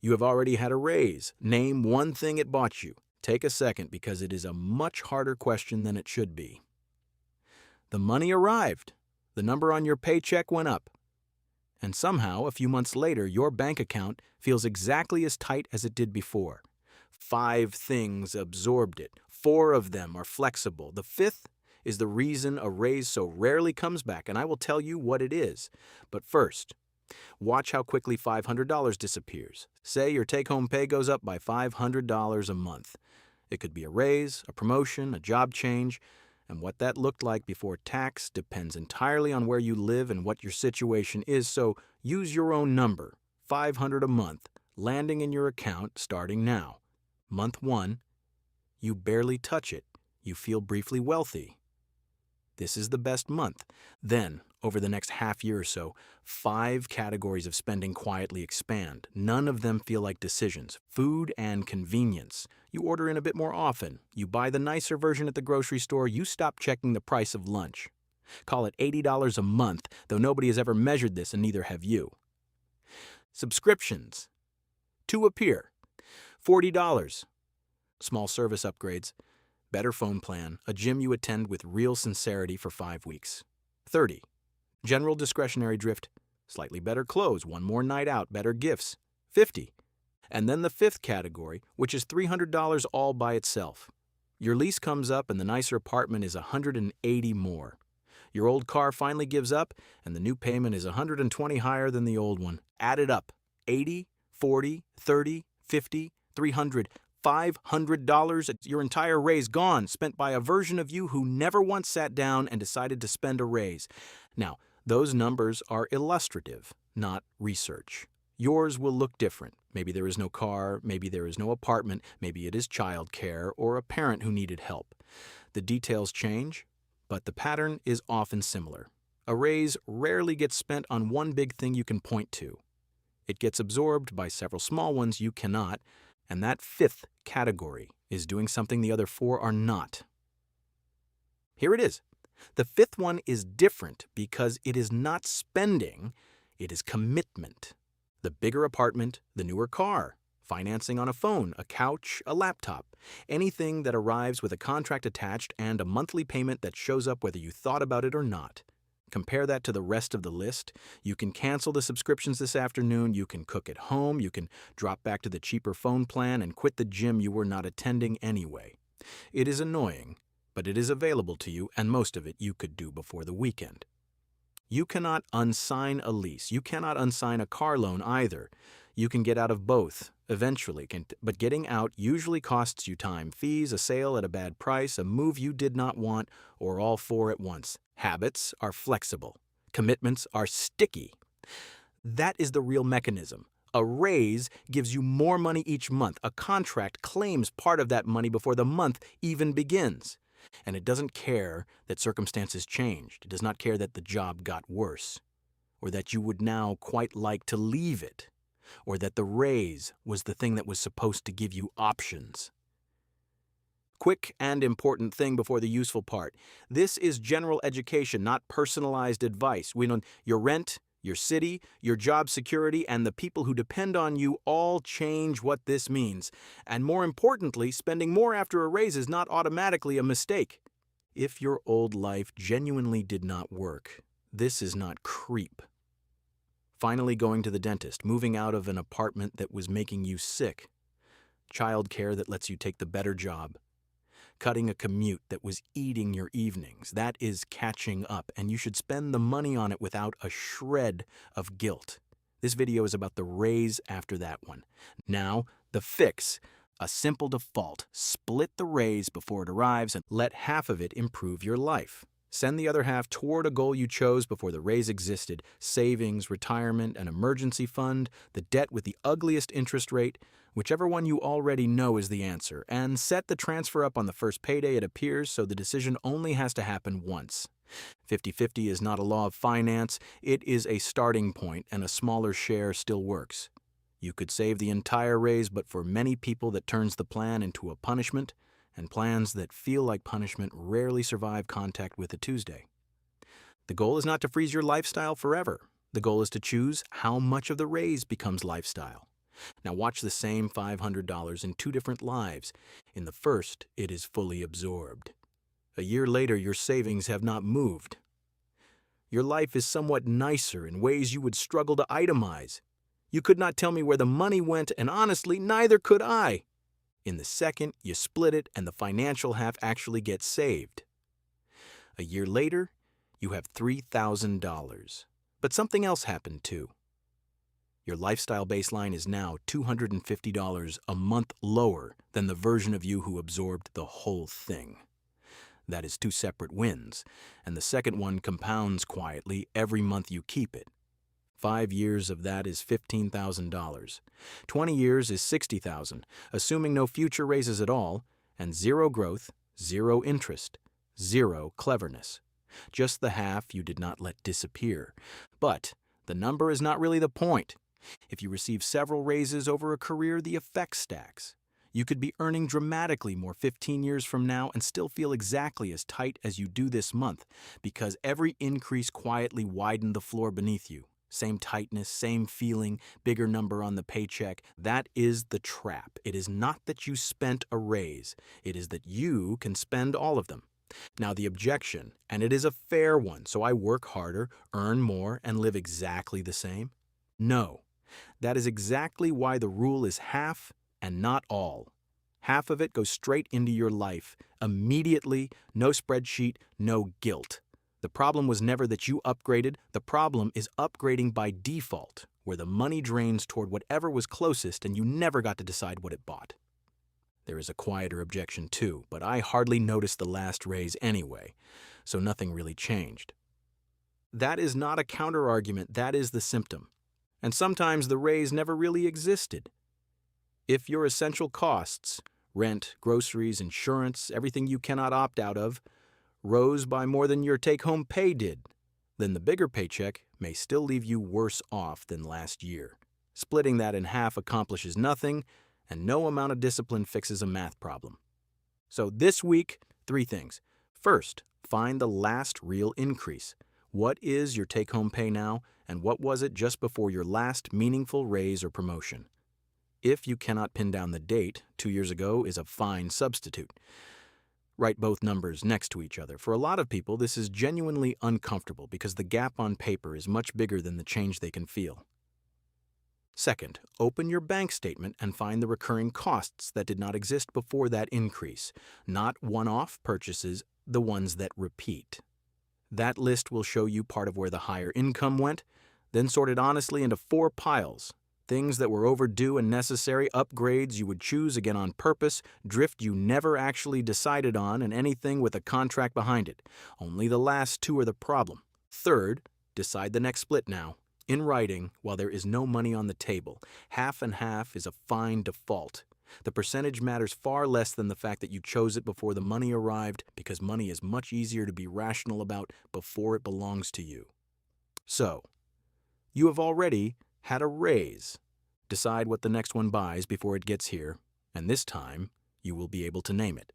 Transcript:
You have already had a raise. Name one thing it bought you. Take a second because it is a much harder question than it should be. The money arrived. The number on your paycheck went up. And somehow, a few months later, your bank account feels exactly as tight as it did before. 5 things absorbed it. 4 of them are flexible. The 5th is the reason a raise so rarely comes back, and I will tell you what it is. But first, watch how quickly $500 disappears. Say your take-home pay goes up by $500 a month. It could be a raise, a promotion, a job change, and what that looked like before tax depends entirely on where you live and what your situation is, so use your own number, $500 a month, landing in your account starting now. Month 1, you barely touch it. You feel briefly wealthy. This is the best month. Then, over the next half year or so, 5 categories of spending quietly expand. None of them feel like decisions. Food and convenience. You order in a bit more often. You buy the nicer version at the grocery store. You stop checking the price of lunch. Call it $80 a month, though nobody has ever measured this and neither have you. Subscriptions. 2 appear. $40. Small service upgrades. Better phone plan, a gym you attend with real sincerity for 5 weeks. 30. General discretionary drift, slightly better clothes, one more night out, better gifts. 50. And then the 5th category, which is $300 all by itself. Your lease comes up and the nicer apartment is $180 more. Your old car finally gives up and the new payment is $120 higher than the old one. Add it up. 80, 40, 30, 50, 300. $500, your entire raise gone, spent by a version of you who never once sat down and decided to spend a raise. Now, those numbers are illustrative, not research. Yours will look different. Maybe there is no car, maybe there is no apartment, maybe it is childcare or a parent who needed help. The details change, but the pattern is often similar. A raise rarely gets spent on one big thing you can point to. It gets absorbed by several small ones you cannot, and that 5th category is doing something the other 4 are not. Here it is. The 5th one is different because it is not spending, it is commitment. The bigger apartment, the newer car, financing on a phone, a couch, a laptop, anything that arrives with a contract attached and a monthly payment that shows up whether you thought about it or not. Compare that to the rest of the list. You can cancel the subscriptions this afternoon, you can cook at home, you can drop back to the cheaper phone plan and quit the gym you were not attending anyway. It is annoying, but it is available to you, and most of it you could do before the weekend. You cannot unsign a lease. You cannot unsign a car loan either. You can get out of both eventually, but getting out usually costs you time, fees, a sale at a bad price, a move you did not want, or all 4 at once. Habits are flexible. Commitments are sticky. That is the real mechanism. A raise gives you more money each month. A contract claims part of that money before the month even begins. And it doesn't care that circumstances changed. It does not care that the job got worse, or that you would now quite like to leave it, or that the raise was the thing that was supposed to give you options. Quick and important thing before the useful part. This is general education, not personalized advice. We know your rent, your city, your job security, and the people who depend on you all change what this means. And more importantly, spending more after a raise is not automatically a mistake. If your old life genuinely did not work, this is not creep. Finally going to the dentist, moving out of an apartment that was making you sick, childcare that lets you take the better job, cutting a commute that was eating your evenings. That is catching up, and you should spend the money on it without a shred of guilt. This video is about the raise after that one. Now, the fix, a simple default. Split the raise before it arrives and let half of it improve your life. Send the other half toward a goal you chose before the raise existed: savings, retirement, an emergency fund, the debt with the ugliest interest rate, whichever one you already know is the answer, and set the transfer up on the first payday it appears so the decision only has to happen once. 50-50 is not a law of finance, it is a starting point, and a smaller share still works. You could save the entire raise, but for many people that turns the plan into a punishment, and plans that feel like punishment rarely survive contact with a Tuesday. The goal is not to freeze your lifestyle forever. The goal is to choose how much of the raise becomes lifestyle. Now watch the same $500 in two different lives. In the first, it is fully absorbed. A year later, your savings have not moved. Your life is somewhat nicer in ways you would struggle to itemize. You could not tell me where the money went, and honestly, neither could I. In the second, you split it, and the financial half actually gets saved. A year later, you have $3,000. But something else happened too. Your lifestyle baseline is now $250 a month lower than the version of you who absorbed the whole thing. That is two separate wins, and the second one compounds quietly every month you keep it. 5 years of that is $15,000. 20 years is $60,000, assuming no future raises at all, and zero growth, zero interest, zero cleverness. Just the half you did not let disappear. But the number is not really the point. If you receive several raises over a career, the effect stacks. You could be earning dramatically more 15 years from now and still feel exactly as tight as you do this month, because every increase quietly widened the floor beneath you. Same tightness, same feeling, bigger number on the paycheck. That is the trap. It is not that you spent a raise. It is that you can spend all of them. Now the objection, and it is a fair one, so I work harder, earn more, and live exactly the same? No. That is exactly why the rule is half and not all. Half of it goes straight into your life, immediately, no spreadsheet, no guilt. The problem was never that you upgraded, the problem is upgrading by default, where the money drains toward whatever was closest and you never got to decide what it bought. There is a quieter objection too, but I hardly noticed the last raise anyway, so nothing really changed. That is not a counterargument, that is the symptom. And sometimes the raise never really existed. If your essential costs, rent, groceries, insurance, everything you cannot opt out of, rose by more than your take-home pay did, then the bigger paycheck may still leave you worse off than last year. Splitting that in half accomplishes nothing, and no amount of discipline fixes a math problem. So this week, 3 things. First, find the last real increase. What is your take-home pay now, and what was it just before your last meaningful raise or promotion? If you cannot pin down the date, 2 years ago is a fine substitute. Write both numbers next to each other. For a lot of people, this is genuinely uncomfortable because the gap on paper is much bigger than the change they can feel. Second, open your bank statement and find the recurring costs that did not exist before that increase, not one-off purchases, the ones that repeat. That list will show you part of where the higher income went, then sort it honestly into 4 piles. Things that were overdue and necessary, upgrades you would choose again on purpose, drift you never actually decided on, and anything with a contract behind it. Only the last 2 are the problem. Third, decide the next split now. In writing, while there is no money on the table, half and half is a fine default. The percentage matters far less than the fact that you chose it before the money arrived, because money is much easier to be rational about before it belongs to you. So, you have already had a raise. Decide what the next one buys before it gets here, and this time, you will be able to name it.